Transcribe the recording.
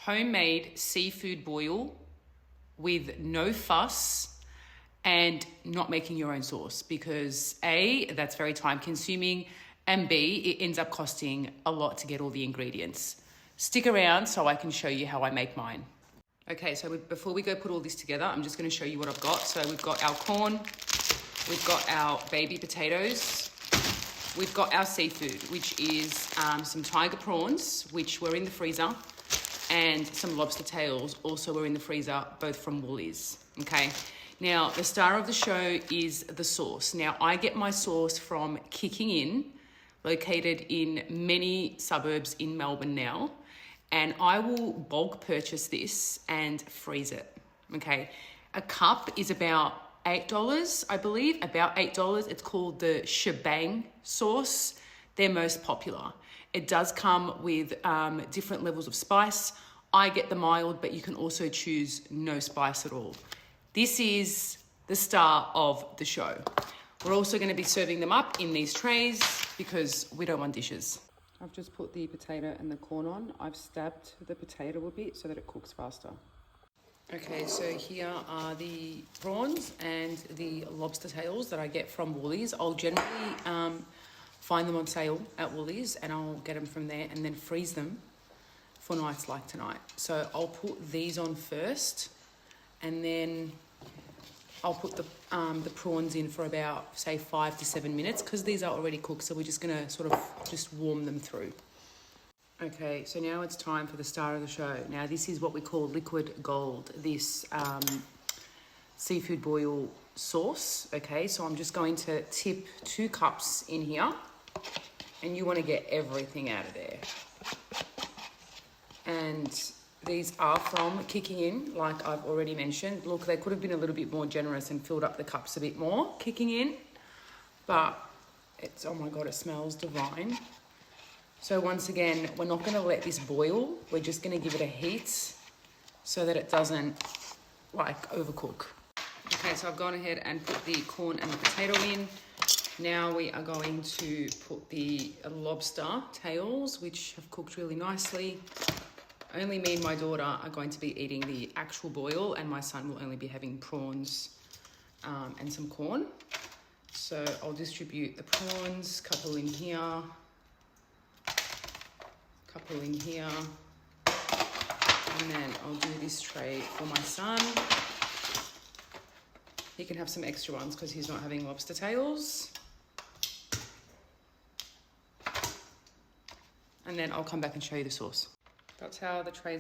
homemade seafood boil with no fuss and not making your own sauce, because A, that's very time consuming, and B, it ends up costing a lot to get all the ingredients. Stick around so I can show you how I make mine. Okay, so before we go put all this together, I'm just going to show you what I've got. So we've got our corn, we've got our baby potatoes, we've got our seafood, which is some tiger prawns, which were in the freezer, and some lobster tails also were in the freezer, both from Woolies, okay? Now, the star of the show is the sauce. Now, I get my sauce from Kickinin, located in many suburbs in Melbourne now, and I will bulk purchase this and freeze it, okay? A cup is about $8, I believe, about $8. It's called the Shabang sauce. They're most popular. It does come with different levels of spice. I get the mild, but you can also choose no spice at all. This is the star of the show. We're also going to be serving them up in these trays because we don't want dishes. I've just put the potato and the corn on. I've stabbed the potato a bit so that it cooks faster. Okay, so here are the prawns and the lobster tails that I get from Woolies. I'll generally find them on sale at Woolies, and I'll get them from there and then freeze them for nights like tonight. So I'll put these on first, and then I'll put the prawns in for about, say, 5 to 7 minutes, because these are already cooked, so we're just gonna sort of just warm them through. Okay, so now it's time for the star of the show. Now, this is what we call liquid gold, this seafood boil sauce, okay? So I'm just going to tip 2 cups in here, and you wanna get everything out of there. And these are from Kickinin, like I've already mentioned. Look, they could have been a little bit more generous and filled up the cups a bit more, Kickinin, but it's, oh my God, it smells divine. So once again, we're not gonna let this boil. We're just gonna give it a heat so that it doesn't like overcook. Okay, so I've gone ahead and put the corn and the potato in. Now we are going to put the lobster tails, which have cooked really nicely. Only me and my daughter are going to be eating the actual boil, and my son will only be having prawns and some corn. So I'll distribute the prawns, couple in here, couple in here, and then I'll do this tray for my son. He can have some extra ones because he's not having lobster tails. And then I'll come back and show you the sauce. That's how the trays